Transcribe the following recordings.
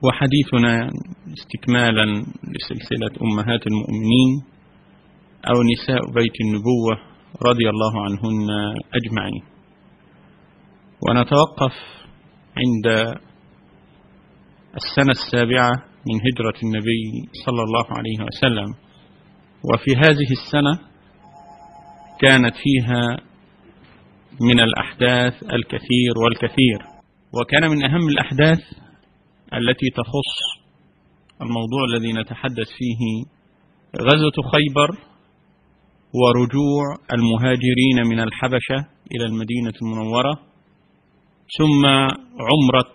وحديثنا استكمالا لسلسلة أمهات المؤمنين أو نساء بيت النبوة رضي الله عنهن أجمعين، ونتوقف عند السنة 7 من هجرة النبي صلى الله عليه وسلم. وفي هذه السنة كانت فيها من الأحداث الكثير والكثير، وكان من أهم الأحداث التي تخص الموضوع الذي نتحدث فيه غزوة خيبر ورجوع المهاجرين من الحبشة إلى المدينة المنورة، ثم عمرة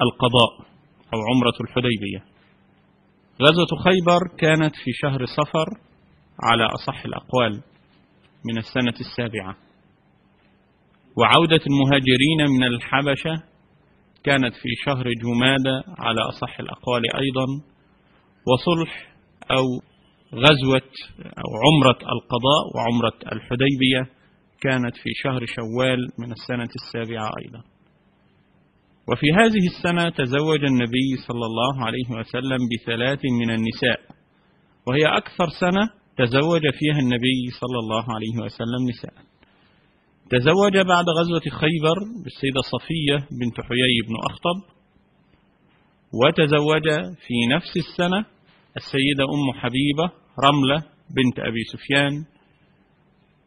القضاء أو عمرة الحديبية. غزوة خيبر كانت في شهر صفر على أصح الأقوال من السنة 7، وعودة المهاجرين من الحبشة كانت في شهر جمادى على أصح الأقوال أيضا، وصلح أو غزوة أو عمرة القضاء وعمرة الحديبية كانت في شهر شوال من السنة 7 أيضا. وفي هذه السنة تزوج النبي صلى الله عليه وسلم ب3 من النساء، وهي أكثر سنة تزوج فيها النبي صلى الله عليه وسلم نساء. تزوج بعد غزوة خيبر بالسيدة صفية بنت حيي بن أخطب، وتزوج في نفس السنة السيدة أم حبيبة رملة بنت أبي سفيان،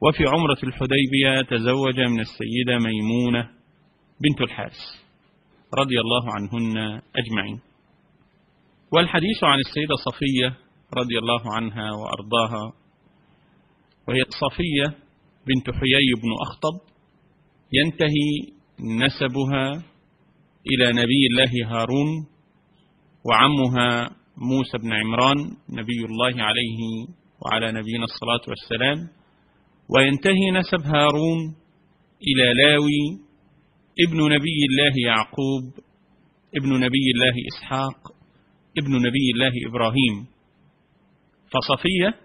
وفي عمرة الحديبية تزوج من السيدة ميمونة بنت الحارث رضي الله عنهن أجمعين. والحديث عن السيدة صفية رضي الله عنها وأرضاها، وهي صفية بنت حيي بن أخطب، ينتهي نسبها إلى نبي الله هارون وعمها موسى بن عمران نبي الله عليه وعلى نبينا الصلاة والسلام، وينتهي نسب هارون إلى لاوي ابن نبي الله يعقوب ابن نبي الله إسحاق ابن نبي الله إبراهيم. فصفية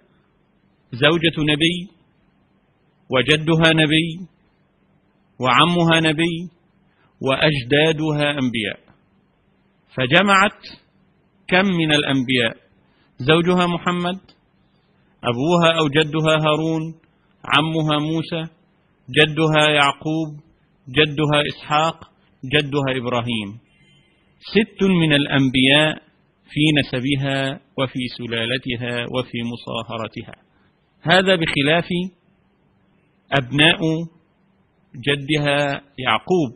زوجة نبي وجدها نبي وعمها نبي وأجدادها أنبياء، فجمعت كم من الأنبياء؟ زوجها محمد، أبوها أو جدها هارون، عمها موسى، جدها يعقوب، جدها إسحاق، جدها إبراهيم. 6 من الأنبياء في نسبها وفي سلالتها وفي مصاهرتها. هذا بخلاف أبناء جدها يعقوب،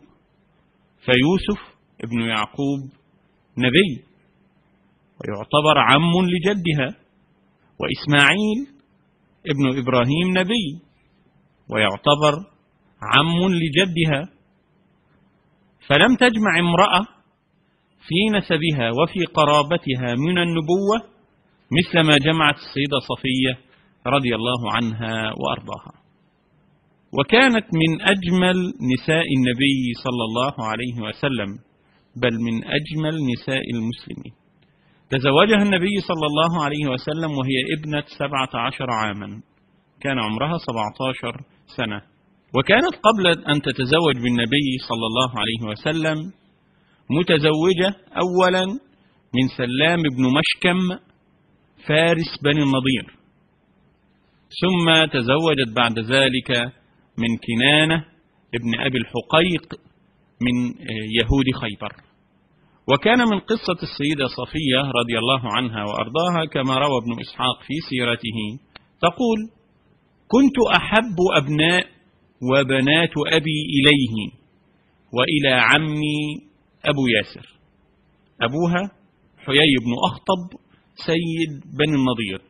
فيوسف ابن يعقوب نبي ويعتبر عم لجدها، وإسماعيل ابن إبراهيم نبي ويعتبر عم لجدها. فلم تجمع امرأة في نسبها وفي قرابتها من النبوة مثل ما جمعت السيدة صفية رضي الله عنها وأرضاها. وكانت من أجمل نساء النبي صلى الله عليه وسلم، بل من أجمل نساء المسلمين. تزوجها النبي صلى الله عليه وسلم وهي ابنة 17 عاما، كان عمرها 17 سنة. وكانت قبل أن تتزوج بالنبي صلى الله عليه وسلم متزوجة أولا من سلام بن مشكم فارس بني النضير، ثم تزوجت بعد ذلك من كنانة ابن أبي الحقيق من يهود خيبر. وكان من قصة السيدة صفية رضي الله عنها وأرضاها كما روى ابن إسحاق في سيرته، تقول: كنت أحب أبناء وبنات أبي إليه وإلى عمي أبو ياسر. أبوها حيي بن أخطب سيد بني النضير.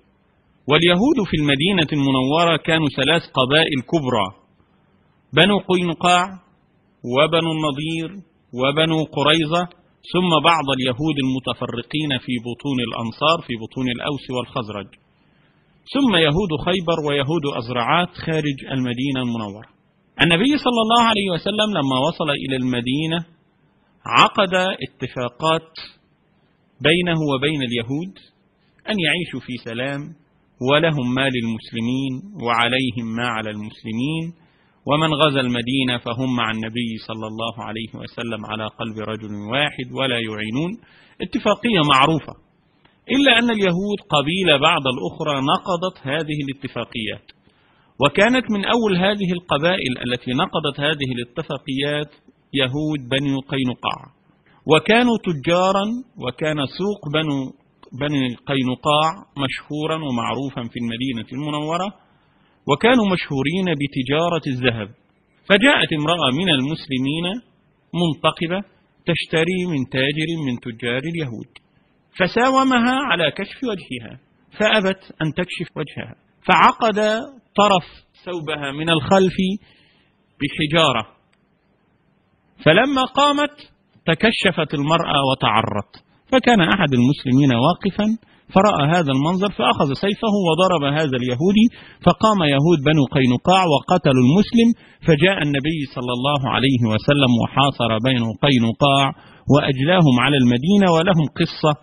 واليهود في المدينة المنورة كانوا 3 قبائل كبرى: بنو قينقاع وبنو النضير وبنو قريظة، ثم بعض اليهود المتفرقين في بطون الأنصار في بطون الأوس والخزرج، ثم يهود خيبر ويهود أزرعات خارج المدينة المنورة. النبي صلى الله عليه وسلم لما وصل إلى المدينة عقد اتفاقات بينه وبين اليهود أن يعيشوا في سلام، ولهم ما للمسلمين وعليهم ما على المسلمين، ومن غزا المدينة فهم مع النبي صلى الله عليه وسلم على قلب رجل واحد ولا يعينون، اتفاقية معروفة. إلا أن اليهود قبيلة بعد الأخرى نقضت هذه الاتفاقيات، وكانت من أول هذه القبائل التي نقضت هذه الاتفاقيات يهود بني قينقاع، وكانوا تجارا، وكان سوق بني قينقاع مشهورا ومعروفا في المدينة المنورة، وكانوا مشهورين بتجارة الذهب. فجاءت امرأة من المسلمين منتقبة تشتري من تاجر من تجار اليهود، فساومها على كشف وجهها فأبت أن تكشف وجهها، فعقد طرف ثوبها من الخلف بحجارة، فلما قامت تكشفت المرأة وتعرت، فكان أحد المسلمين واقفا فرأى هذا المنظر فأخذ سيفه وضرب هذا اليهودي، فقام يهود بنو قينقاع وقتلوا المسلم، فجاء النبي صلى الله عليه وسلم وحاصر بنو قينقاع وأجلاهم على المدينة، ولهم قصة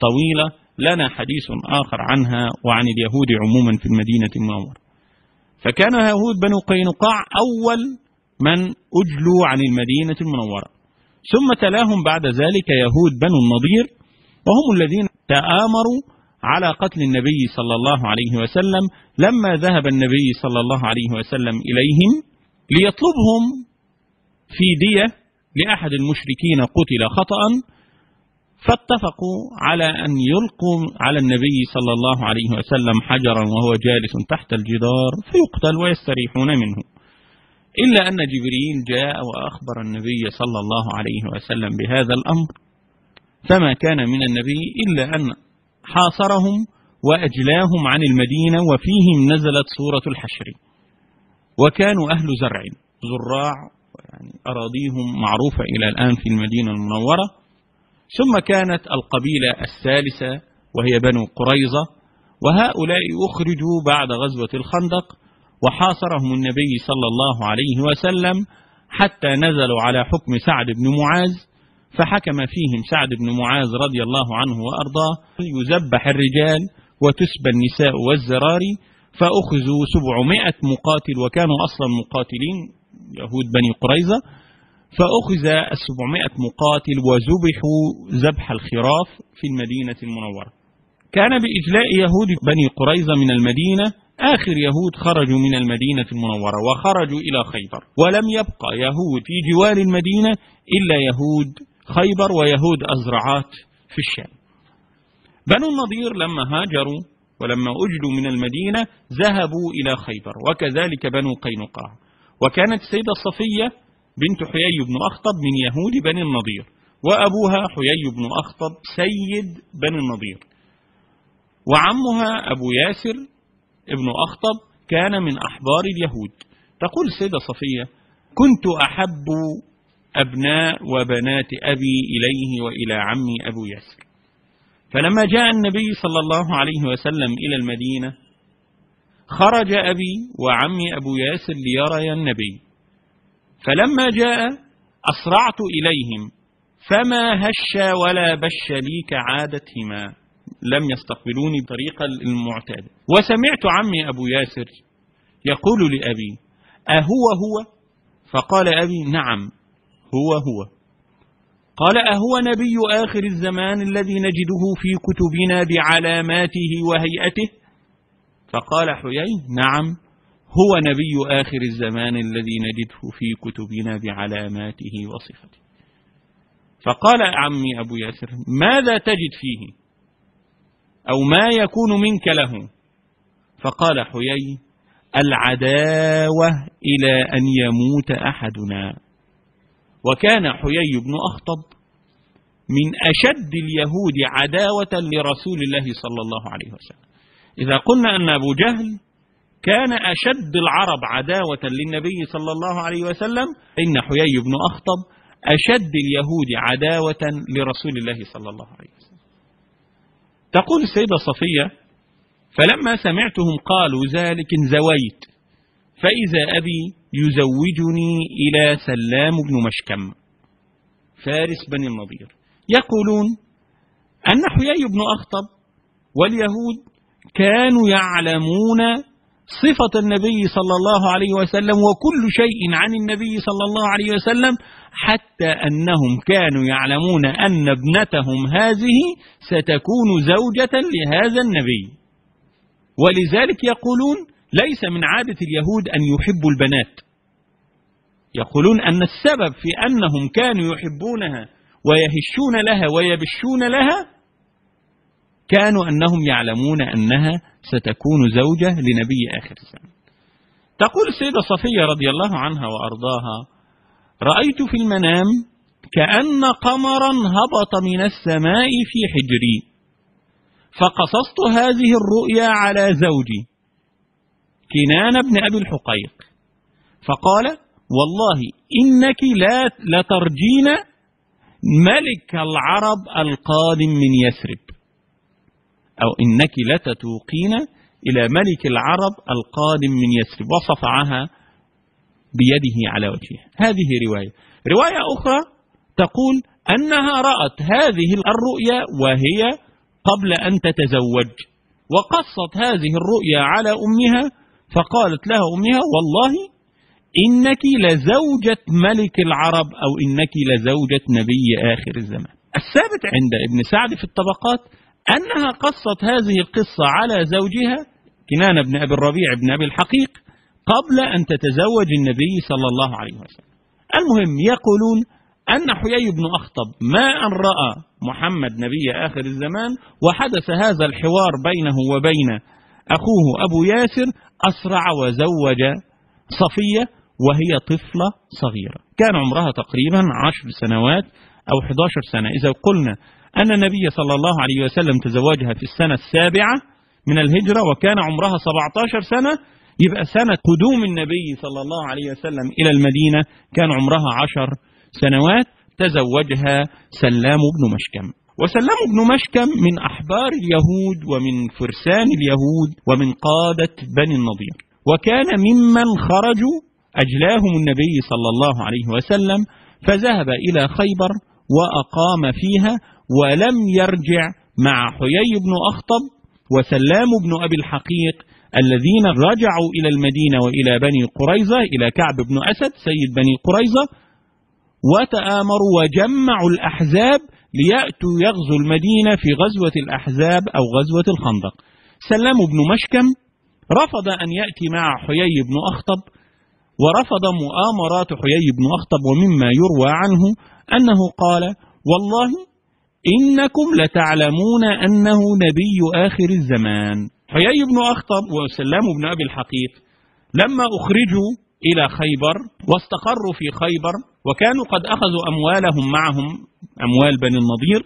طويلة لنا حديث آخر عنها وعن اليهود عموما في المدينة المنورة. فكان يهود بنو قينقاع أول من أجلوا عن المدينة المنورة، ثم تلاهم بعد ذلك يهود بنو النضير، وهم الذين تآمروا على قتل النبي صلى الله عليه وسلم لما ذهب النبي صلى الله عليه وسلم إليهم ليطلبهم في دية لأحد المشركين قتل خطأ، فاتفقوا على أن يلقوا على النبي صلى الله عليه وسلم حجرا وهو جالس تحت الجدار فيقتل ويستريحون منه. إلا أن جبريل جاء وأخبر النبي صلى الله عليه وسلم بهذا الأمر، فما كان من النبي إلا أن حاصرهم وأجلاهم عن المدينة، وفيهم نزلت سورة الحشر. وكانوا أهل زرع زراع، يعني أراضيهم معروفة إلى الآن في المدينة المنورة. ثم كانت القبيلة الثالثة وهي بنو قريظة، وهؤلاء أخرجوا بعد غزوة الخندق، وحاصرهم النبي صلى الله عليه وسلم حتى نزلوا على حكم سعد بن معاذ، فحكم فيهم سعد بن معاذ رضي الله عنه وأرضاه يذبح الرجال وتسبى النساء والزراري، فأخذوا 700 مقاتل، وكانوا أصلا مقاتلين يهود بني قريظة، فأخذ 700 مقاتل وذبحوا ذبح الخراف في المدينة المنورة. كان بإجلاء يهود بني قريظة من المدينة آخر يهود خرجوا من المدينة المنورة وخرجوا إلى خيبر، ولم يبقى يهود في جوار المدينة إلا يهود خيبر ويهود أزرعات في الشام. بنو النضير لما هاجروا ولما أجلوا من المدينة ذهبوا إلى خيبر، وكذلك بنو قينقاع. وكانت السيدة صفية بنت حيي بن أخطب من يهود بني النضير، وأبوها حيي بن أخطب سيد بني النضير، وعمها أبو ياسر ابن أخطب كان من أحبار اليهود. تقول السيدة صفية: كنت أحب أبناء وبنات أبي إليه وإلى عمي أبو ياسر، فلما جاء النبي صلى الله عليه وسلم إلى المدينة خرج أبي وعمي أبو ياسر ليريا النبي، فلما جاء أسرعت إليهم فما هش ولا بش لي كعادتهما، لم يستقبلوني بطريقة المعتادة. وسمعت عمي أبو ياسر يقول لأبي: أهو هو؟ فقال أبي: نعم هو. قال: أهو نبي آخر الزمان الذي نجده في كتبنا بعلاماته وهيئته؟ فقال حيي: نعم هو نبي آخر الزمان الذي نجده في كتبنا بعلاماته وصفته. فقال عمي أبو ياسر: ماذا تجد فيه أو ما يكون منك له؟ فقال حيي: العداوة إلى أن يموت أحدنا. وكان حيي بن أخطب من أشد اليهود عداوة لرسول الله صلى الله عليه وسلم. إذا قلنا أن أبو جهل كان أشد العرب عداوة للنبي صلى الله عليه وسلم، إن حيي بن أخطب أشد اليهود عداوة لرسول الله صلى الله عليه وسلم. تقول السيدة صفية: فلما سمعتهم قالوا ذلك انزويت، فإذا أبي يزوجني إلى سلام بن مشكم فارس بني النضير. يقولون أن حيي بن أخطب واليهود كانوا يعلمون صفة النبي صلى الله عليه وسلم وكل شيء عن النبي صلى الله عليه وسلم، حتى أنهم كانوا يعلمون أن ابنتهم هذه ستكون زوجة لهذا النبي. ولذلك يقولون ليس من عادة اليهود أن يحبوا البنات، يقولون أن السبب في أنهم كانوا يحبونها ويهشون لها ويبشون لها كانوا أنهم يعلمون أنها ستكون زوجة لنبي آخر الزمان. تقول السيدة صفية رضي الله عنها وأرضاها: رأيت في المنام كأن قمرا هبط من السماء في حجري، فقصصت هذه الرؤيا على زوجي كنان بن أبي الحقيق، فقال: والله إنك لترجين ملك العرب القادم من يثرب، أو إنك لتتوقين إلى ملك العرب القادم من يثرب، وصفعها بيده على وجهها. هذه رواية أخرى تقول أنها رأت هذه الرؤيا وهي قبل أن تتزوج، وقصت هذه الرؤيا على أمها، فقالت لها أمها: والله إنك لزوجة ملك العرب، أو إنك لزوجة نبي آخر الزمان. الثابت عند ابن سعد في الطبقات أنها قصت هذه القصة على زوجها كنان بن أبي الربيع بن أبي الحقيق قبل أن تتزوج النبي صلى الله عليه وسلم. المهم يقولون أن حيي بن أخطب ما أن رأى محمد نبي آخر الزمان وحدث هذا الحوار بينه وبين أخوه أبو ياسر، أسرع وزوج صفية وهي طفلة صغيرة كان عمرها تقريبا 10 سنوات أو 11 سنة. إذا قلنا أن النبي صلى الله عليه وسلم تزوجها في السنة 7 من الهجرة وكان عمرها 17 سنة، يبقى سنة قدوم النبي صلى الله عليه وسلم إلى المدينة كان عمرها 10 سنوات. تزوجها سلام بن مشكم، وسلام بن مشكم من أحبار اليهود ومن فرسان اليهود ومن قادة بني النضير، وكان ممن خرجوا أجلاهم النبي صلى الله عليه وسلم، فذهب إلى خيبر وأقام فيها ولم يرجع مع حيي بن أخطب وسلام بن أبي الحقيق الذين رجعوا إلى المدينة وإلى بني قريظة، إلى كعب بن أسد سيد بني قريظة، وتآمروا وجمعوا الأحزاب ليأتوا يغزوا المدينة في غزوة الأحزاب أو غزوة الخندق. سلام بن مشكم رفض أن يأتي مع حيي بن أخطب، ورفض مؤامرات حيي بن أخطب، ومما يروى عنه أنه قال: والله إنكم لتعلمون أنه نبي آخر الزمان. حيي بن أخطب وسلام بن أبي الحقيق لما أخرجوا إلى خيبر واستقروا في خيبر وكانوا قد أخذوا أموالهم معهم، أموال بني النضير،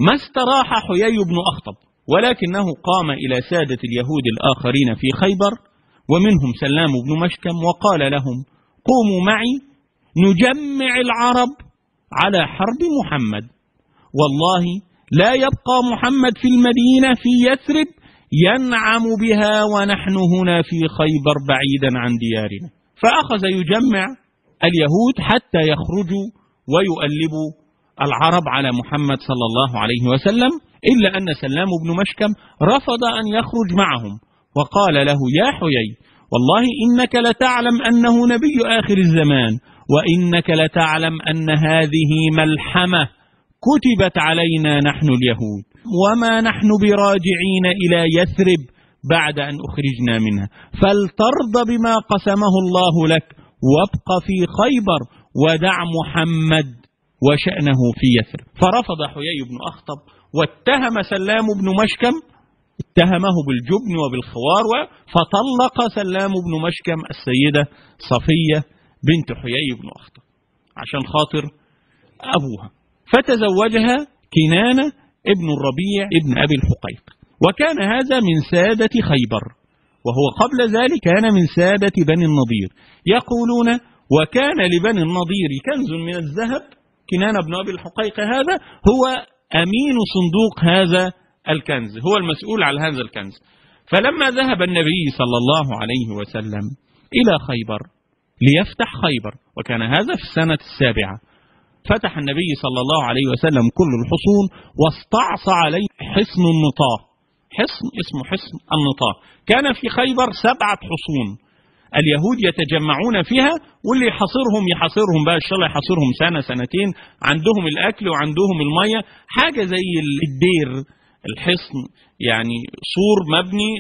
ما استراح حيي بن أخطب، ولكنه قام إلى سادة اليهود الآخرين في خيبر ومنهم سلام بن مشكم وقال لهم: قوموا معي نجمع العرب على حرب محمد، والله لا يبقى محمد في المدينة في يثرب ينعم بها ونحن هنا في خيبر بعيدا عن ديارنا. فأخذ يجمع اليهود حتى يخرجوا ويؤلبوا العرب على محمد صلى الله عليه وسلم، إلا أن سلام بن مشكم رفض أن يخرج معهم وقال له: يا حيي، والله إنك لتعلم أنه نبي آخر الزمان، وإنك لتعلم أن هذه ملحمة كتبت علينا نحن اليهود، وما نحن براجعين إلى يثرب بعد أن أخرجنا منها، فلترضى بما قسمه الله لك وابق في خيبر ودع محمد وشأنه في يثرب. فرفض حيي بن أخطب واتهم سلام بن مشكم، اتهمه بالجبن وبالخوار، فطلق سلام بن مشكم السيدة صفية بنت حيي بن أخطب عشان خاطر أبوها، فتزوجها كنانة ابن الربيع ابن أبي الحقيق، وكان هذا من سادة خيبر، وهو قبل ذلك كان من سادة بني النضير. يقولون: وكان لبني النضير كنز من الذهب، كنانة بن أبي الحقيق هذا هو أمين صندوق هذا الكنز، هو المسؤول على هذا الكنز. فلما ذهب النبي صلى الله عليه وسلم إلى خيبر ليفتح خيبر، وكان هذا في السنة 7، فتح النبي صلى الله عليه وسلم كل الحصون واستعصى عليه حصن النطاه. حصن اسمه حصن النطاه. كان في خيبر 7 حصون اليهود يتجمعون فيها، واللي يحاصرهم بقى، إن شاء الله يحاصرهم سنة سنتين، عندهم الأكل وعندهم المية، حاجة زي الدير. الحصن يعني سور مبني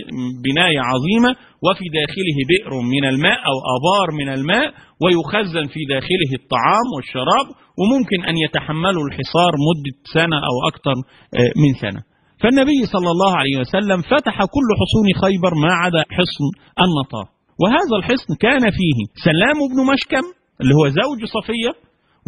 بناية عظيمة، وفي داخله بئر من الماء أو آبار من الماء، ويخزن في داخله الطعام والشراب، وممكن أن يتحملوا الحصار مدة سنة أو أكثر من سنة. فالنبي صلى الله عليه وسلم فتح كل حصون خيبر ما عدا حصن النطاه. وهذا الحصن كان فيه سلام بن مشكم اللي هو زوج صفية،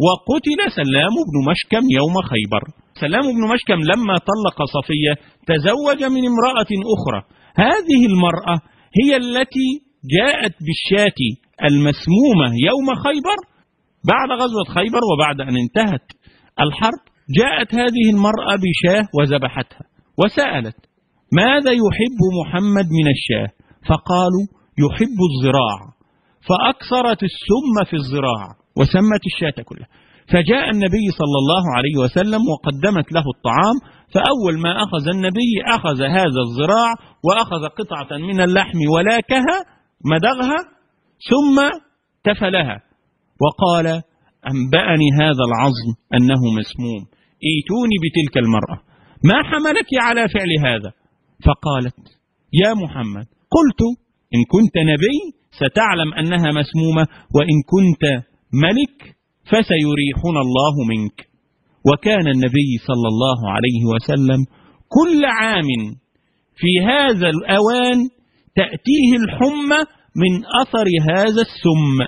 وقتل سلام بن مشكم يوم خيبر. سلام بن مشكم لما طلق صفية تزوج من امرأة أخرى. هذه المرأة هي التي جاءت بالشاة المسمومة يوم خيبر بعد غزوة خيبر، وبعد أن انتهت الحرب جاءت هذه المرأة بشاة وذبحتها، وسألت ماذا يحب محمد من الشاة؟ فقالوا يحب الزراع، فأكثرت السم في الزراع وسمت الشاة كلها. فجاء النبي صلى الله عليه وسلم وقدمت له الطعام، فأول ما أخذ النبي أخذ هذا الزراع وأخذ قطعة من اللحم ولاكها مدغها ثم تفلها، وقال أنبأني هذا العظم أنه مسموم، ائتوني بتلك المرأة، ما حملك على فعل هذا؟ فقالت يا محمد قلت إن كنت نبي ستعلم أنها مسمومة، وإن كنت ملك فسيريحنا الله منك. وكان النبي صلى الله عليه وسلم كل عام في هذا الأوان تأتيه الحمى من أثر هذا السم.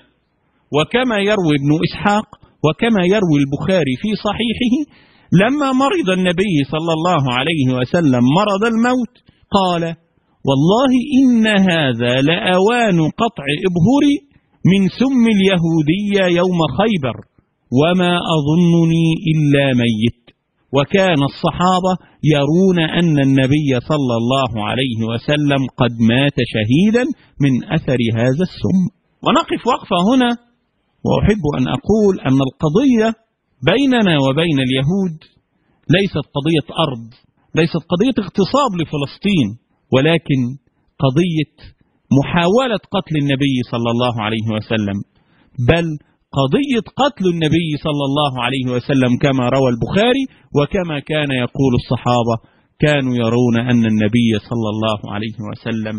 وكما يروي ابن إسحاق وكما يروي البخاري في صحيحه، لما مرض النبي صلى الله عليه وسلم مرض الموت قال والله إن هذا لأوان قطع إبهري من سم اليهودية يوم خيبر، وما أظنني إلا ميت. وكان الصحابة يرون أن النبي صلى الله عليه وسلم قد مات شهيدا من أثر هذا السم. ونقف وقفة هنا، وأحب أن أقول أن القضية بيننا وبين اليهود ليست قضية أرض، ليست قضية اغتصاب لفلسطين، ولكن قضية محاولة قتل النبي صلى الله عليه وسلم، بل قضية قتل النبي صلى الله عليه وسلم كما روى البخاري، وكما كان يقول الصحابة كانوا يرون أن النبي صلى الله عليه وسلم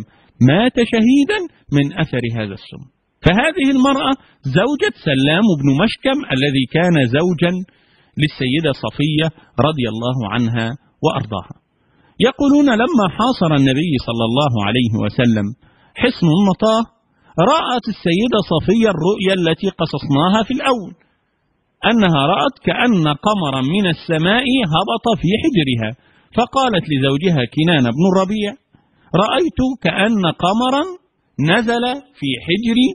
مات شهيدا من أثر هذا السم. فهذه المرأة زوجة سلام بن مشكم الذي كان زوجا للسيدة صفية رضي الله عنها وأرضاها. يقولون لما حاصر النبي صلى الله عليه وسلم حصن النطاه رأت السيدة صفية الرؤيا التي قصصناها في الأول، أنها رأت كأن قمرا من السماء هبط في حجرها، فقالت لزوجها كنان بن الربيع رأيت كأن قمرا نزل في حجري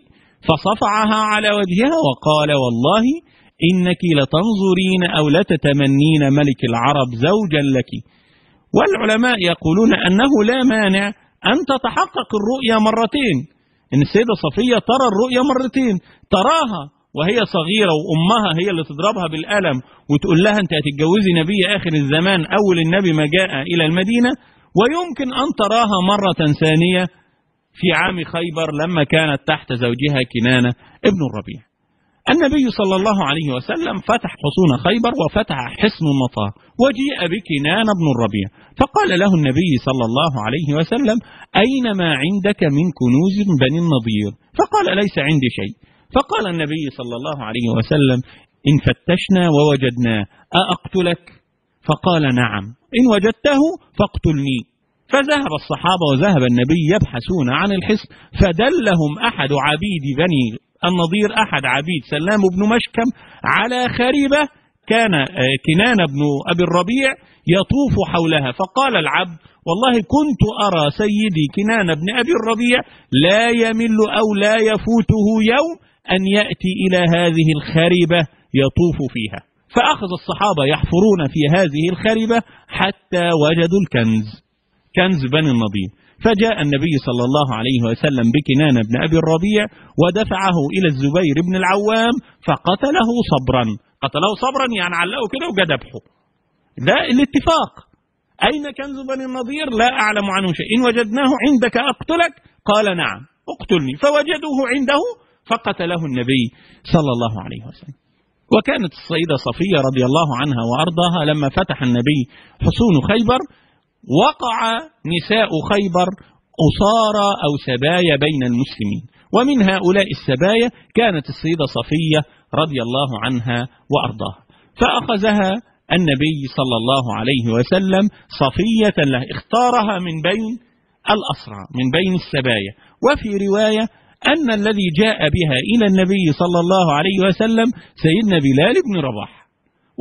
فصفعها على وجهها، وقال والله إنك لتنظرين أو لتتمنين ملك العرب زوجا لك. والعلماء يقولون أنه لا مانع أن تتحقق الرؤيا مرتين، إن السيدة صفية ترى الرؤيا مرتين، تراها وهي صغيرة وأمها هي اللي تضربها بالقلم وتقول لها أنت هتتجوزي نبي آخر الزمان أول النبي ما جاء إلى المدينة، ويمكن أن تراها مرة ثانية في عام خيبر لما كانت تحت زوجها كنانة ابن الربيع. النبي صلى الله عليه وسلم فتح حصون خيبر وفتح حصن النطاه، وجيء بكنان بن الربيع، فقال له النبي صلى الله عليه وسلم أين ما عندك من كنوز بني النضير؟ فقال ليس عندي شيء. فقال النبي صلى الله عليه وسلم إن فتشنا ووجدناه أأقتلك؟ فقال نعم، إن وجدته فاقتلني. فذهب الصحابة وذهب النبي يبحثون عن الحصن، فدلهم أحد عبيد بني النضير، أحد عبيد سلام بن مشكم، على خريبة كان كنان بن أبي الربيع يطوف حولها. فقال العبد والله كنت أرى سيدي كنان بن أبي الربيع لا يمل أو لا يفوته يوم أن يأتي إلى هذه الخريبة يطوف فيها. فأخذ الصحابة يحفرون في هذه الخريبة حتى وجدوا الكنز، كنز بني النضير. فجاء النبي صلى الله عليه وسلم بكنان بن أبي الربيع ودفعه إلى الزبير بن العوام فقتله صبرا. قتله صبرا يعني علقه كده وجا ذبحه. ده الاتفاق. أين كنز بني النضير؟ لا أعلم عنه شيء، إن وجدناه عندك أقتلك؟ قال نعم اقتلني. فوجدوه عنده فقتله النبي صلى الله عليه وسلم. وكانت السيدة صفية رضي الله عنها وأرضاها لما فتح النبي حصون خيبر وقع نساء خيبر أسارى أو سبايا بين المسلمين، ومن هؤلاء السبايا كانت السيدة صفية رضي الله عنها وأرضاها، فأخذها النبي صلى الله عليه وسلم صفية له، اختارها من بين الأسرى من بين السبايا. وفي رواية أن الذي جاء بها إلى النبي صلى الله عليه وسلم سيدنا بلال بن رباح.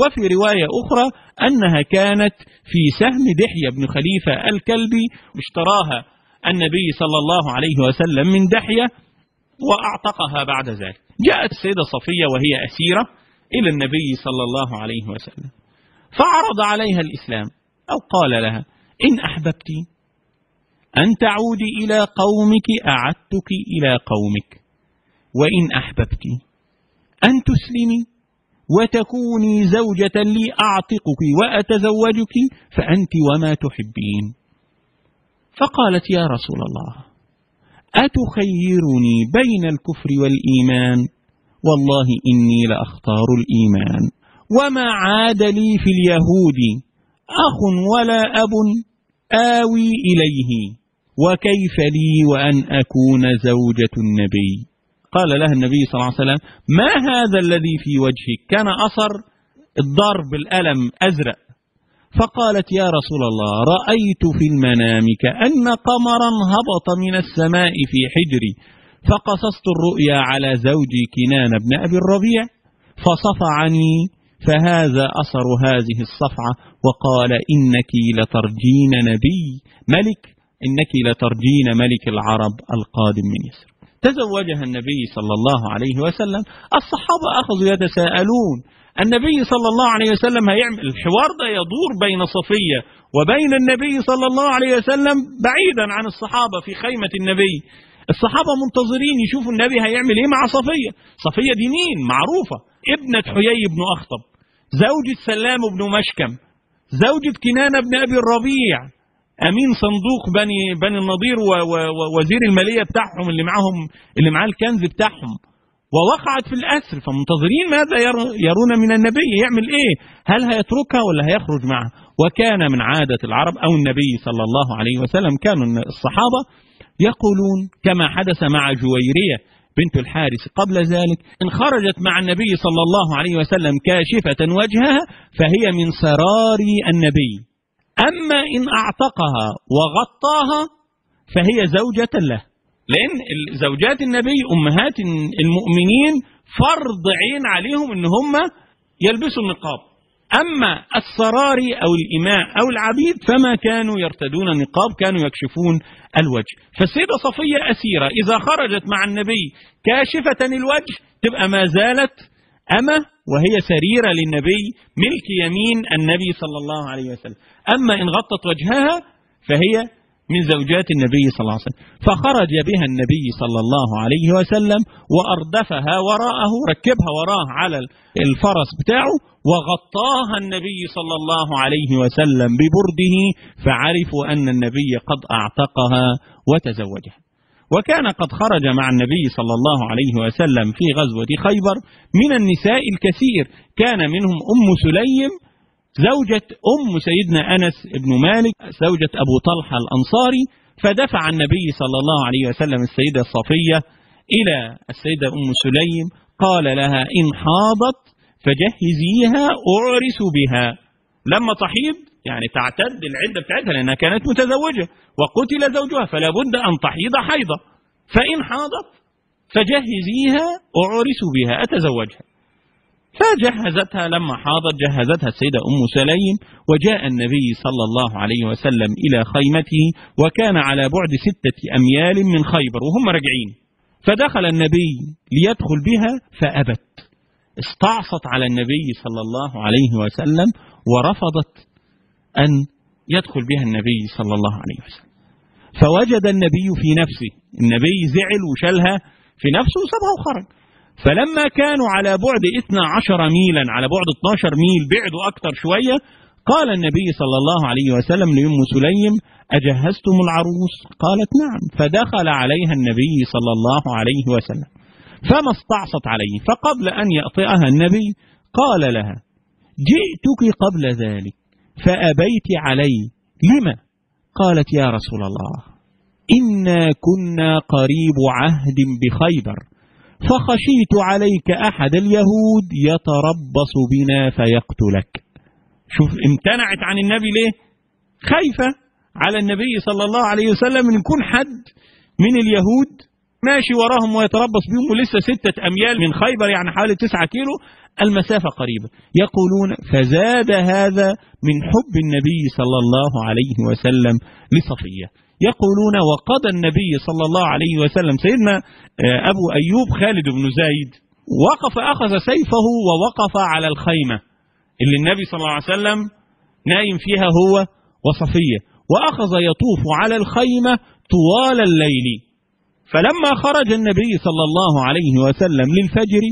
وفي رواية أخرى أنها كانت في سهم دحية بن خليفة الكلبي، اشتراها النبي صلى الله عليه وسلم من دحية وأعتقها بعد ذلك. جاءت السيدة صفية وهي أسيرة إلى النبي صلى الله عليه وسلم، فعرض عليها الإسلام أو قال لها إن أحببت أن تعودي إلى قومك أعدتك إلى قومك، وإن أحببت أن تسلمي وتكوني زوجة لي أعتقك وأتزوجك فأنت وما تحبين. فقالت يا رسول الله أتخيرني بين الكفر والإيمان؟ والله إني لأختار الإيمان، وما عاد لي في اليهود أخ ولا أب آوي إليه، وكيف لي وأن أكون زوجة النبي؟ قال لها النبي صلى الله عليه وسلم ما هذا الذي في وجهك؟ كان أثر الضرب بالألم أزرق. فقالت يا رسول الله رأيت في المنام كأن قمرا هبط من السماء في حجري، فقصصت الرؤيا على زوجي كنان بن أبي الربيع فصفعني، فهذا أثر هذه الصفعة، وقال إنك لترجين نبي ملك، إنك لترجين ملك العرب القادم من يسر. تزوجها النبي صلى الله عليه وسلم. الصحابة أخذوا يتساءلون، النبي صلى الله عليه وسلم هيعمل الحوار ده يدور بين صفية وبين النبي صلى الله عليه وسلم بعيدا عن الصحابة في خيمة النبي. الصحابة منتظرين يشوفوا النبي هيعمل ايه مع صفية. صفية دي مين؟ معروفة، ابنة حيي بن أخطب، زوجة سلام بن مشكم، زوجة كنانة بن أبي الربيع، أمين صندوق بني النضير ووزير المالية بتاعهم اللي معاه الكنز بتاعهم، ووقعت في الأسر. فمنتظرين ماذا يرون من النبي، يعمل إيه؟ هل هيتركها ولا هيخرج معها؟ وكان من عادة العرب أو النبي صلى الله عليه وسلم كانوا الصحابة يقولون كما حدث مع جويرية بنت الحارث قبل ذلك، إن خرجت مع النبي صلى الله عليه وسلم كاشفة وجهها فهي من سراري النبي، أما إن أعتقها وغطاها فهي زوجة له، لأن زوجات النبي أمهات المؤمنين فرض عين عليهم إن هم يلبسوا النقاب، أما السراري أو الإماء أو العبيد فما كانوا يرتدون النقاب، كانوا يكشفون الوجه. فالسيدة صفية أسيرة إذا خرجت مع النبي كاشفة الوجه تبقى ما زالت أمة وهي سريرة للنبي ملك يمين النبي صلى الله عليه وسلم، أما إن غطت وجهها فهي من زوجات النبي صلى الله عليه وسلم. فخرج بها النبي صلى الله عليه وسلم وأردفها وراءه، ركبها وراه على الفرس بتاعه وغطاها النبي صلى الله عليه وسلم ببرده، فعرفوا أن النبي قد أعتقها وتزوجها. وكان قد خرج مع النبي صلى الله عليه وسلم في غزوة خيبر من النساء الكثير، كان منهم أم سليم زوجة أم سيدنا أنس بن مالك زوجة أبو طلحة الأنصاري، فدفع النبي صلى الله عليه وسلم السيدة صفية إلى السيدة أم سليم، قال لها إن حاضت فجهزيها أعرس بها، لما تحيض يعني تعتد العدة بتاعتها لأنها كانت متزوجة وقتل زوجها فلا بد أن تحيض حيضة، فإن حاضت فجهزيها أعرس بها أتزوجها. فجهزتها، لما حاضت جهزتها السيدة أم سليم، وجاء النبي صلى الله عليه وسلم إلى خيمته وكان على بعد 6 أميال من خيبر وهم راجعين، فدخل النبي ليدخل بها فأبت، استعصت على النبي صلى الله عليه وسلم ورفضت أن يدخل بها النبي صلى الله عليه وسلم. فوجد النبي في نفسه، النبي زعل وشالها في نفسه وسابها وخرج. فلما كانوا على بعد 12 ميلا، على بعد 12 ميل بعدوا أكتر شوية، قال النبي صلى الله عليه وسلم لأم سليم: أجهزتم العروس؟ قالت: نعم. فدخل عليها النبي صلى الله عليه وسلم فما استعصت عليه، فقبل أن يأطئها النبي قال لها: جئتك قبل ذلك فأبيت علي، لما؟ قالت: يا رسول الله، إنا كنا قريب عهد بخيبر، فخشيت عليك أحد اليهود يتربص بنا فيقتلك. شوف امتنعت عن النبي ليه؟ خايفة على النبي صلى الله عليه وسلم ان يكون حد من اليهود ماشي وراهم ويتربص بهم، ولسه 6 أميال من خيبر، يعني حوالي 9 كيلو، المسافة قريبة. يقولون: فزاد هذا من حب النبي صلى الله عليه وسلم لصفية. يقولون: وقضى النبي صلى الله عليه وسلم، سيدنا أبو أيوب خالد بن زيد وقف، أخذ سيفه ووقف على الخيمة اللي النبي صلى الله عليه وسلم نايم فيها هو وصفية، وأخذ يطوف على الخيمة طوال الليل. فلما خرج النبي صلى الله عليه وسلم للفجر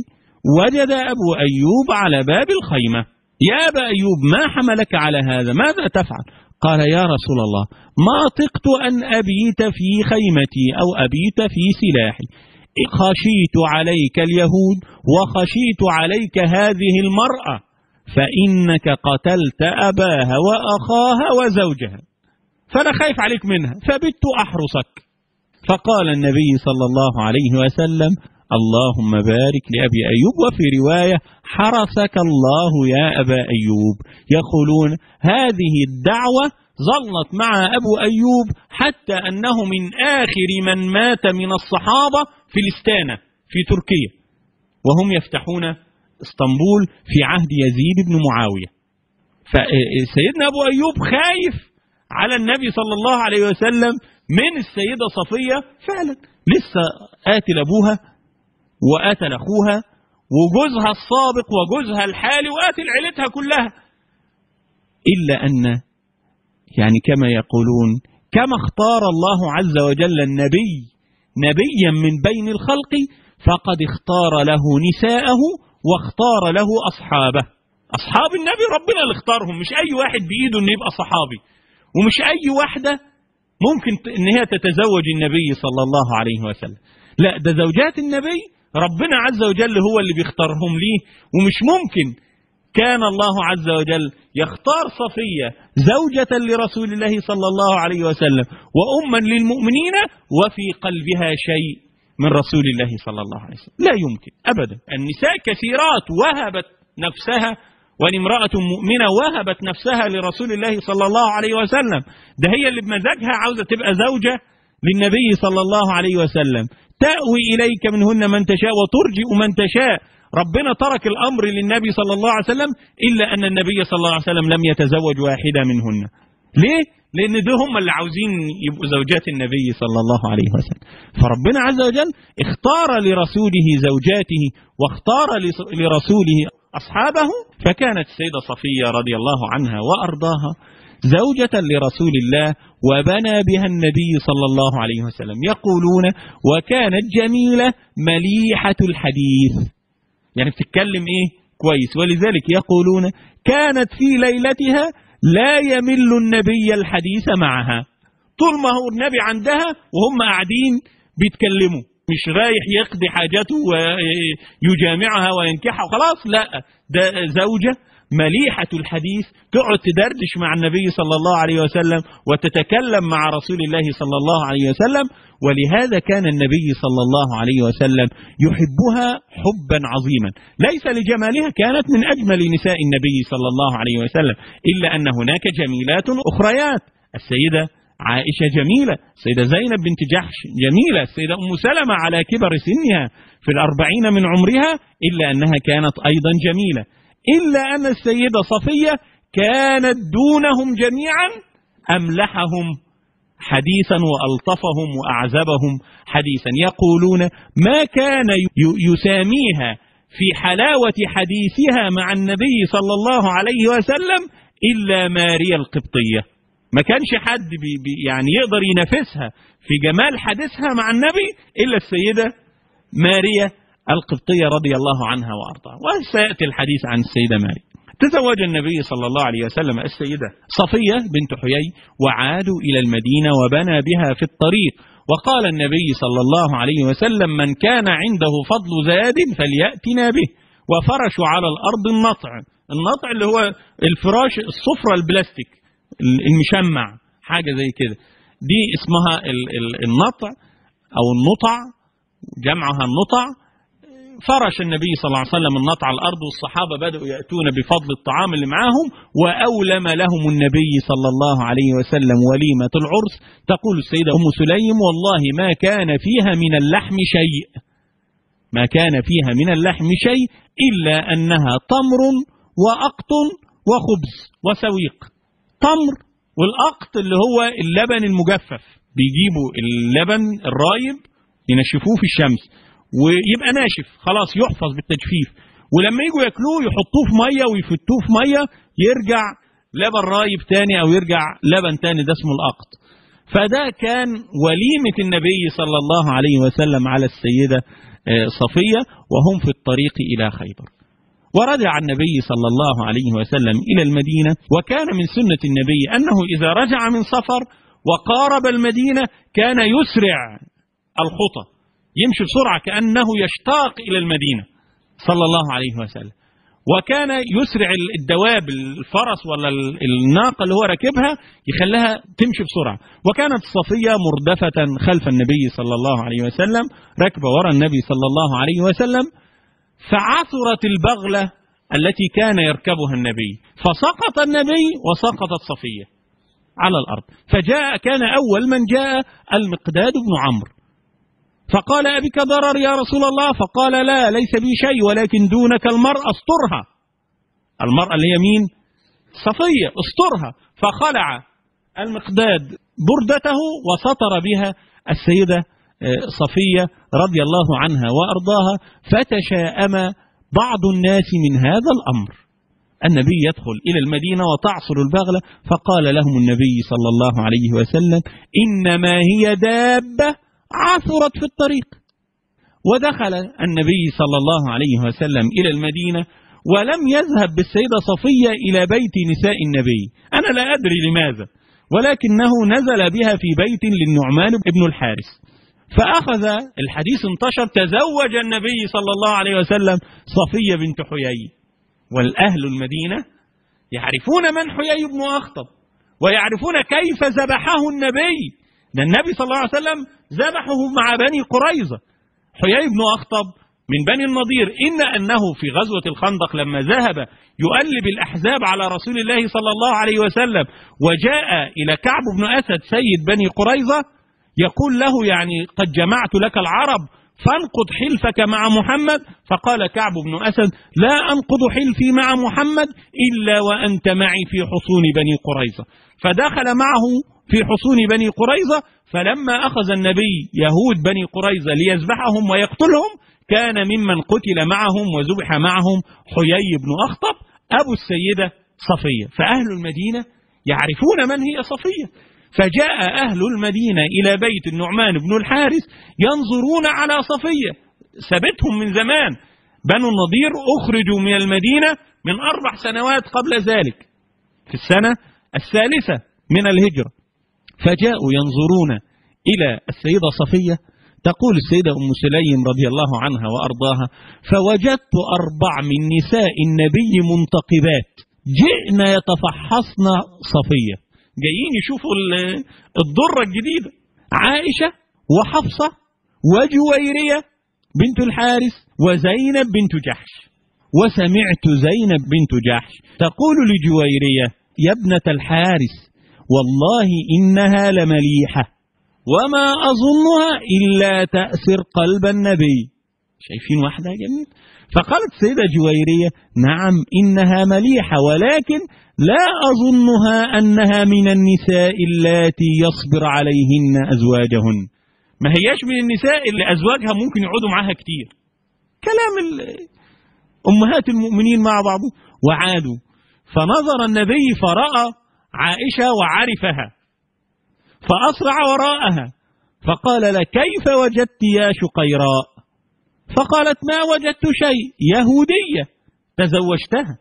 وجد أبو أيوب على باب الخيمة. يا أبا أيوب، ما حملك على هذا؟ ماذا تفعل؟ قال: يا رسول الله، ما طقت أن أبيت في خيمتي أو أبيت في سلاحي، خشيت عليك اليهود وخشيت عليك هذه المرأة، فإنك قتلت أباها وأخاها وزوجها، فأنا خايف عليك منها، فبت أحرسك. فقال النبي صلى الله عليه وسلم: اللهم بارك لأبي أيوب. وفي رواية: حرسك الله يا أبا أيوب. يقولون هذه الدعوة ظلت مع أبو أيوب حتى أنه من آخر من مات من الصحابة في الإستانة في تركيا، وهم يفتحون اسطنبول في عهد يزيد بن معاوية. فسيدنا أبو أيوب خايف على النبي صلى الله عليه وسلم من السيدة صفية، فعلا لسه قاتل أبوها وقاتل أخوها وجوزها السابق وجوزها الحالي وقاتل عيلتها كلها، إلا أن يعني كما يقولون كما اختار الله عز وجل النبي نبيا من بين الخلق، فقد اختار له نساءه واختار له أصحابه. أصحاب النبي ربنا اللي اختارهم، مش أي واحد بإيده أن يبقى صحابي، ومش أي واحدة ممكن أن هي تتزوج النبي صلى الله عليه وسلم، لا، ده زوجات النبي ربنا عز وجل هو اللي بيختارهم ليه. ومش ممكن كان الله عز وجل يختار صفية زوجة لرسول الله صلى الله عليه وسلم وأما للمؤمنين وفي قلبها شيء من رسول الله صلى الله عليه وسلم، لا يمكن أبدا. النساء كثيرات وهبت نفسها، وان امرأة مؤمنة وهبت نفسها لرسول الله صلى الله عليه وسلم، ده هي اللي بمزاجها عاوزة تبقى زوجة للنبي صلى الله عليه وسلم، تأوي إليك منهن من تشاء وترجئ من تشاء. ربنا ترك الأمر للنبي صلى الله عليه وسلم، إلا أن النبي صلى الله عليه وسلم لم يتزوج واحدة منهن. ليه؟ لأن ده هم اللي عاوزين يبقوا زوجات النبي صلى الله عليه وسلم. فربنا عز وجل اختار لرسوله زوجاته واختار لرسوله أصحابه، فكانت السيدة صفية رضي الله عنها وأرضاها زوجة لرسول الله وبنى بها النبي صلى الله عليه وسلم. يقولون وكانت جميلة مليحة الحديث، يعني بتتكلم إيه كويس، ولذلك يقولون كانت في ليلتها لا يمل النبي الحديث معها، طول ما هو النبي عندها وهم قاعدين بيتكلموا، مش رايح يقضي حاجته ويجامعها وينكحها وخلاص، لا، ده زوجة مليحة الحديث تقعد تدردش مع النبي صلى الله عليه وسلم وتتكلم مع رسول الله صلى الله عليه وسلم. ولهذا كان النبي صلى الله عليه وسلم يحبها حبا عظيما، ليس لجمالها، كانت من أجمل نساء النبي صلى الله عليه وسلم، إلا أن هناك جميلات أخريات. السيدة عائشة جميلة، السيدة زينب بنت جحش جميلة، السيدة أم سلمة على كبر سنها في 40 من عمرها، إلا أنها كانت أيضا جميلة، إلا أن السيدة صفية كانت دونهم جميعا أملحهم حديثا وألطفهم وأعزبهم حديثا. يقولون ما كان يساميها في حلاوة حديثها مع النبي صلى الله عليه وسلم إلا ماريا القبطية، ما كانش حد يعني يقدر ينافسها في جمال حديثها مع النبي إلا السيدة ماريا القبطية رضي الله عنها وأرضاها، وسيأتي الحديث عن السيدة ماريا. تزوج النبي صلى الله عليه وسلم السيدة صفية بنت حيي، وعادوا إلى المدينة وبنى بها في الطريق. وقال النبي صلى الله عليه وسلم: من كان عنده فضل زاد فليأتنا به. وفرشوا على الأرض النطع. النطع اللي هو الفراش، الصفرة البلاستيك المشمع، حاجة زي كده، دي اسمها النطع أو النطع، جمعها النطع. فرش النبي صلى الله عليه وسلم النطع على الأرض، والصحابة بدأوا يأتون بفضل الطعام اللي معاهم، وأولم لهم النبي صلى الله عليه وسلم وليمة العرس. تقول السيدة أم سليم: والله ما كان فيها من اللحم شيء، ما كان فيها من اللحم شيء إلا أنها تمر وأقط وخبز وسويق. تمر والأقط اللي هو اللبن المجفف، بيجيبوا اللبن الرايب ينشفوه في الشمس ويبقى ناشف خلاص، يحفظ بالتجفيف، ولما يجوا ياكلوه يحطوه في ميه ويفتوه في ميه يرجع لبن رايب تاني او يرجع لبن تاني، ده اسمه الأقط. فده كان وليمة النبي صلى الله عليه وسلم على السيدة صفية وهم في الطريق إلى خيبر. ورجع النبي صلى الله عليه وسلم إلى المدينة، وكان من سنة النبي أنه إذا رجع من سفر وقارب المدينة كان يسرع الخطى، يمشي بسرعة كأنه يشتاق إلى المدينة صلى الله عليه وسلم. وكان يسرع الدواب، الفرس ولا الناقة اللي هو راكبها يخليها تمشي بسرعة. وكانت صفية مردفة خلف النبي صلى الله عليه وسلم، راكبة وراء النبي صلى الله عليه وسلم. فعثرت البغلة التي كان يركبها النبي، فسقط النبي وسقطت صفية على الأرض. كان أول من جاء المقداد بن عمرو، فقال: أبك ضرر يا رسول الله؟ فقال: لا، ليس بي شيء، ولكن دونك المرأة استرها. المرأة اللي هي مين؟ صفية، استرها. فخلع المقداد بردته وسطر بها السيدة صفية رضي الله عنها وأرضاها. فتشاءم بعض الناس من هذا الأمر. النبي يدخل إلى المدينة وتعصر البغلة، فقال لهم النبي صلى الله عليه وسلم: إنما هي دابة عثرت في الطريق. ودخل النبي صلى الله عليه وسلم إلى المدينة، ولم يذهب بالسيدة صفية إلى بيت نساء النبي، أنا لا أدري لماذا، ولكنه نزل بها في بيت للنعمان بن الحارث. فأخذ الحديث انتشر، تزوج النبي صلى الله عليه وسلم صفية بنت حيي. والأهل المدينة يعرفون من حيي بن أخطب، ويعرفون كيف ذبحه النبي. ده النبي صلى الله عليه وسلم ذبحه مع بني قريظة. حيي بن أخطب من بني النضير، إن أنه في غزوة الخندق لما ذهب يؤلب الأحزاب على رسول الله صلى الله عليه وسلم، وجاء إلى كعب بن أسد سيد بني قريظة يقول له: يعني قد جمعت لك العرب فانقض حلفك مع محمد. فقال كعب بن أسد: لا أنقض حلفي مع محمد إلا وأنت معي في حصون بني قريظة. فدخل معه في حصون بني قريظة، فلما أخذ النبي يهود بني قريظة ليذبحهم ويقتلهم، كان ممن قتل معهم وذبح معهم حيي بن أخطب أبو السيدة صفية. فأهل المدينة يعرفون من هي صفية. فجاء أهل المدينة إلى بيت النعمان بن الحارث ينظرون على صفية، سبتهم من زمان. بنو النضير أخرجوا من المدينة من 4 سنوات قبل ذلك، في السنة 3 من الهجرة. فجاءوا ينظرون إلى السيدة صفية. تقول السيدة أم سليم رضي الله عنها وأرضاها: فوجدت 4 من نساء النبي منتقبات جئنا يتفحصن صفية، جايين يشوفوا الضرة الجديدة، عائشة وحفصة وجويرية بنت الحارث وزينب بنت جحش. وسمعت زينب بنت جحش تقول لجويرية: يا ابنة الحارث، والله إنها لمليحة، وما أظنها إلا تأسر قلب النبي. شايفين واحدة جميل؟ فقالت سيدة جويرية: نعم إنها مليحة، ولكن لا أظنها أنها من النساء اللاتي يصبر عليهن أزواجهن. ما هياش من النساء اللي أزواجها ممكن يقعدوا معها كتير. كلام أمهات المؤمنين مع بعض. وعادوا، فنظر النبي فرأى عائشة وعرفها، فأسرع وراءها فقال لها: كيف وجدت يا شقيراء؟ فقالت: ما وجدت شيء، يهودية تزوجتها.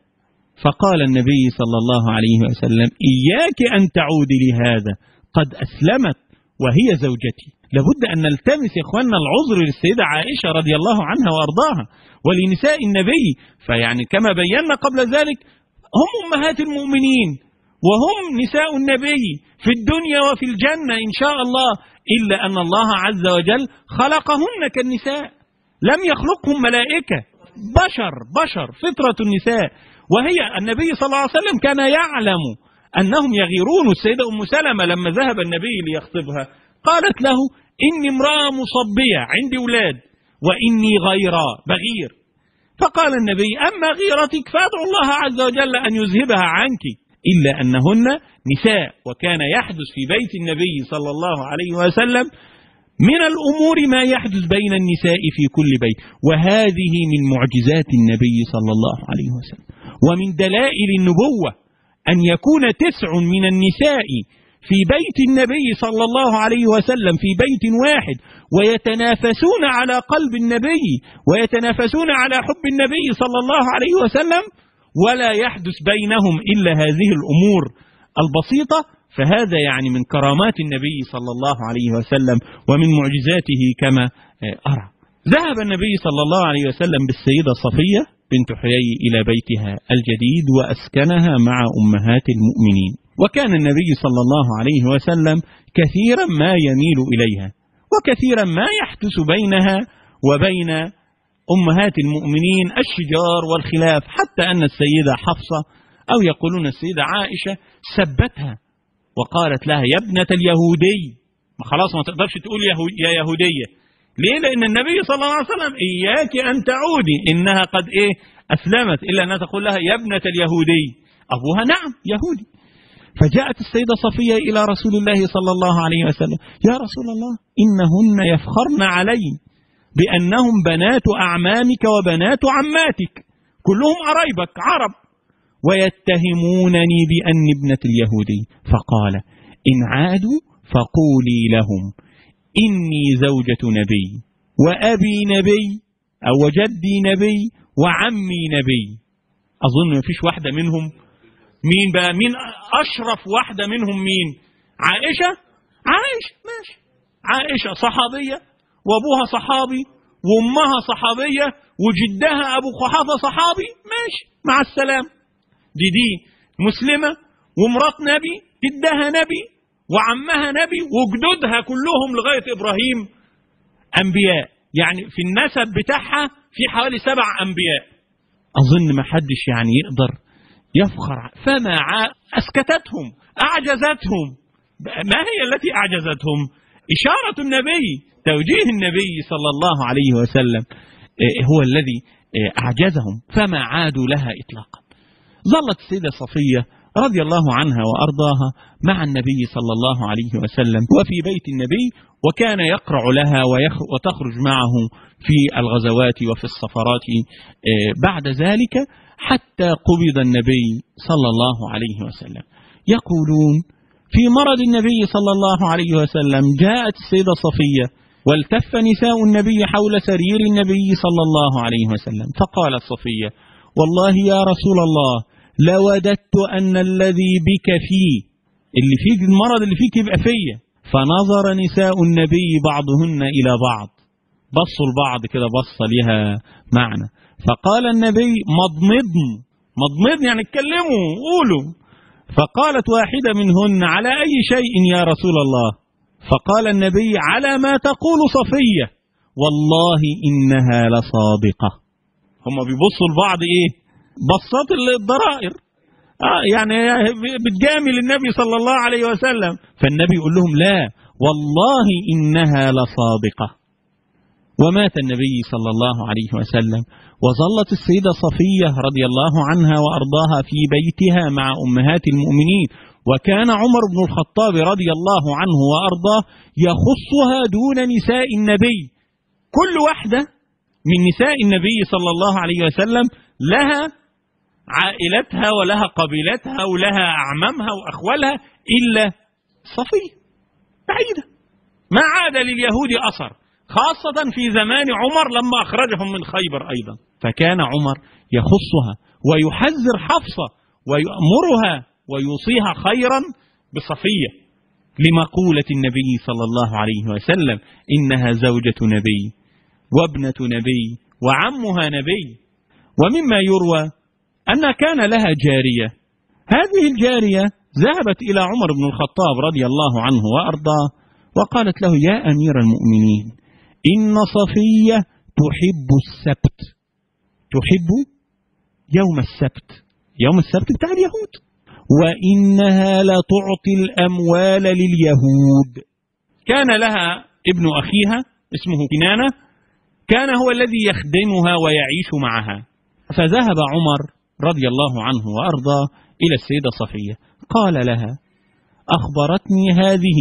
فقال النبي صلى الله عليه وسلم: إياك أن تعودي لهذا، قد أسلمت وهي زوجتي. لابد أن نلتمس يا إخواننا العذر للسيدة عائشة رضي الله عنها وأرضاها ولنساء النبي، فيعني كما بينا قبل ذلك هم أمهات المؤمنين وهم نساء النبي في الدنيا وفي الجنة إن شاء الله، إلا أن الله عز وجل خلقهن كالنساء، لم يخلقهم ملائكة، بشر فطرة النساء. وهي النبي صلى الله عليه وسلم كان يعلم أنهم يغيرون. السيدة أم سلمة لما ذهب النبي ليخطبها قالت له: إني امرأة مصبية عندي أولاد وإني بغير. فقال النبي: أما غيرتك فأدعو الله عز وجل أن يذهبها عنك، إلا أنهن نساء. وكان يحدث في بيت النبي صلى الله عليه وسلم من الأمور ما يحدث بين النساء في كل بيت، وهذه من معجزات النبي صلى الله عليه وسلم ومن دلائل النبوة أن يكون 9 من النساء في بيت النبي صلى الله عليه وسلم في بيت واحد، ويتنافسون على قلب النبي ويتنافسون على حب النبي صلى الله عليه وسلم، ولا يحدث بينهم إلا هذه الأمور البسيطة. فهذا يعني من كرامات النبي صلى الله عليه وسلم ومن معجزاته كما أرى. ذهب النبي صلى الله عليه وسلم بالسيدة صفية بنت حيي إلى بيتها الجديد وأسكنها مع أمهات المؤمنين. وكان النبي صلى الله عليه وسلم كثيرا ما يميل إليها، وكثيرا ما يحدث بينها وبين أمهات المؤمنين الشجار والخلاف، حتى أن السيدة حفصة أو يقولون السيدة عائشة سبتها وقالت لها: يا ابنة اليهودي. ما خلاص ما تقدرش تقول يا يهودية. ليه؟ لأن النبي صلى الله عليه وسلم: إياك أن تعودي إنها قد أسلمت، إلا أنها تقول لها: يا ابنة اليهودي. أبوها نعم يهودي. فجاءت السيدة صفية إلى رسول الله صلى الله عليه وسلم: يا رسول الله، إنهن يفخرن علي بأنهم بنات أعمامك وبنات عماتك، كلهم قرايبك عرب، ويتهمونني بأني ابنة اليهودي. فقال: إن عادوا فقولي لهم إني زوجة نبي وأبي نبي أو جدي نبي وعمي نبي. أظن ما فيش واحدة منهم. مين بقى؟ مين أشرف واحدة منهم؟ مين؟ عائشة ماشي. عائشة صحابية وأبوها صحابي وأمها صحابية وجدها أبو قحافة صحابي، ماشي مع السلام. دي مسلمة ومرات نبي، جدها نبي وعمها نبي وجدودها كلهم لغاية إبراهيم أنبياء، يعني في النسب بتاعها في حوالي 7 أنبياء. أظن ما حدش يعني يقدر يفخر. فما أسكتتهم، أعجزتهم. ما هي التي أعجزتهم؟ إشارة النبي، توجيه النبي صلى الله عليه وسلم هو الذي أعجزهم، فما عادوا لها إطلاقا. ظلت السيدة صفية رضي الله عنها وأرضاها مع النبي صلى الله عليه وسلم وفي بيت النبي، وكان يقرع لها وتخرج معه في الغزوات وفي السفرات بعد ذلك حتى قبض النبي صلى الله عليه وسلم. يقولون في مرض النبي صلى الله عليه وسلم جاءت السيدة صفية والتف نساء النبي حول سرير النبي صلى الله عليه وسلم، فقالت صفية: والله يا رسول الله لوددت أن الذي بك فيه، اللي فيك المرض اللي فيك يبقى فيه. فنظر نساء النبي بعضهن إلى بعض، بصوا لبعض كده بصة لها معنى. فقال النبي: مضمضن يعني اتكلموا قولوا. فقالت واحدة منهن: على أي شيء يا رسول الله؟ فقال النبي: على ما تقول صفية، والله إنها لصادقة. هم بيبصوا لبعض بصات الضرائر، يعني بتجامل النبي صلى الله عليه وسلم. فالنبي يقول لهم: لا والله إنها لصادقة. ومات النبي صلى الله عليه وسلم، وظلت السيدة صفية رضي الله عنها وأرضاها في بيتها مع أمهات المؤمنين. وكان عمر بن الخطاب رضي الله عنه وأرضاه يخصها دون نساء النبي. كل واحدة من نساء النبي صلى الله عليه وسلم لها عائلتها ولها قبيلتها ولها أعمامها وأخوالها، إلا صفية بعيدة ما عاد لليهود أثر، خاصة في زمان عمر لما أخرجهم من خيبر أيضا. فكان عمر يخصها ويحذر حفصة ويأمرها ويوصيها خيرا بصفية لمقولة النبي صلى الله عليه وسلم: إنها زوجة نبي وابنة نبي وعمها نبي. ومما يروى أن كان لها جارية، هذه الجارية ذهبت إلى عمر بن الخطاب رضي الله عنه وأرضاه وقالت له: يا أمير المؤمنين، إن صفية تحب السبت، تحب يوم السبت، يوم السبت بتاع اليهود، وإنها لتعطي الأموال لليهود. كان لها ابن أخيها اسمه كنانة، كان هو الذي يخدمها ويعيش معها. فذهب عمر رضي الله عنه وأرضاه إلى السيدة صفية، قال لها: أخبرتني هذه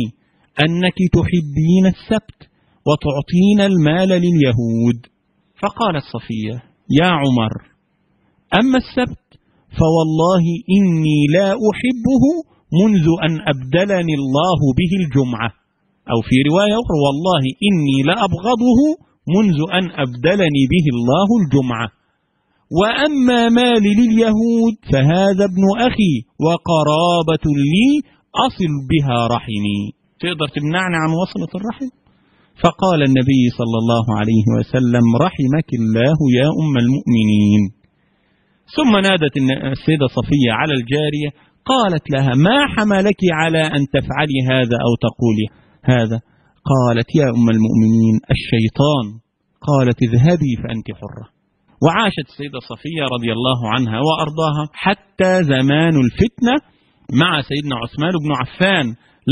أنك تحبين السبت وتعطين المال لليهود. فقالت صفية: يا عمر، أما السبت فوالله إني لا أحبه منذ أن أبدلني الله به الجمعة، أو في رواية أخرى: والله إني لأبغضه منذ أن أبدلني به الله الجمعة. وأما مالي لليهود فهذا ابن أخي وقرابة لي أصل بها رحمي. تقدر تمنعني عن وصلة الرحم؟ فقال النبي صلى الله عليه وسلم: رحمك الله يا أم المؤمنين. ثم نادت السيدة صفية على الجارية، قالت لها: ما حملك على أن تفعلي هذا أو تقولي هذا؟ قالت: يا أم المؤمنين، الشيطان. قالت: اذهبي فأنت حرة. وعاشت السيدة صفية رضي الله عنها وأرضاها حتى زمان الفتنة مع سيدنا عثمان بن عفان.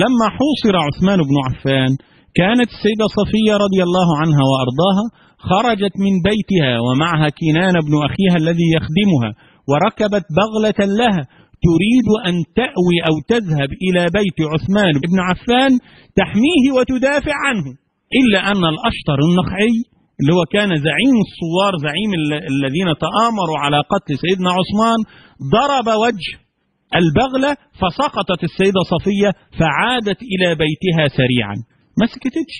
لما حوصر عثمان بن عفان كانت السيدة صفية رضي الله عنها وأرضاها خرجت من بيتها ومعها كنان بن أخيها الذي يخدمها، وركبت بغلة لها تريد أن تأوي أو تذهب إلى بيت عثمان بن عفان تحميه وتدافع عنه، إلا أن الأشطر النخعي اللي هو كان زعيم الثوار، زعيم الذين تآمروا على قتل سيدنا عثمان، ضرب وجه البغلة فسقطت السيدة صفية، فعادت إلى بيتها سريعا، ما سكتتش،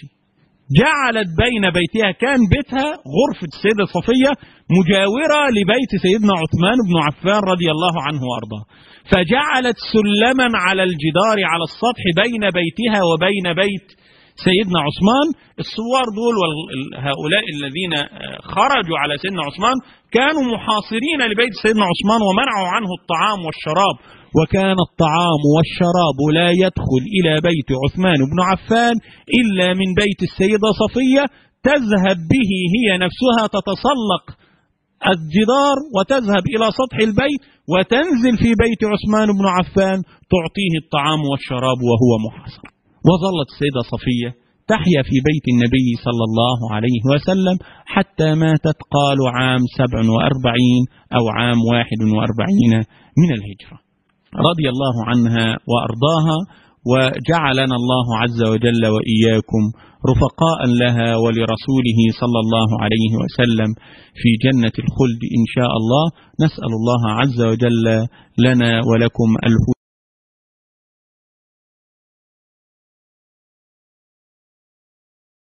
جعلت بين بيتها، كان بيتها غرفة السيدة صفية مجاورة لبيت سيدنا عثمان بن عفان رضي الله عنه وأرضاه، فجعلت سلما على الجدار على السطح بين بيتها وبين بيت سيدنا عثمان. الثوار دول هؤلاء الذين خرجوا على سيدنا عثمان كانوا محاصرين لبيت سيدنا عثمان ومنعوا عنه الطعام والشراب، وكان الطعام والشراب لا يدخل إلى بيت عثمان بن عفان إلا من بيت السيدة صفية، تذهب به هي نفسها تتسلق الجدار وتذهب إلى سطح البيت وتنزل في بيت عثمان بن عفان تعطيه الطعام والشراب وهو محاصر. وظلت السيدة صفية تحيا في بيت النبي صلى الله عليه وسلم حتى ماتت، قالوا عام 47 أو عام 41 من الهجرة، رضي الله عنها وأرضاها، وجعلنا الله عز وجل وإياكم رفقاء لها ولرسوله صلى الله عليه وسلم في جنة الخلد إن شاء الله. نسأل الله عز وجل لنا ولكم الهدى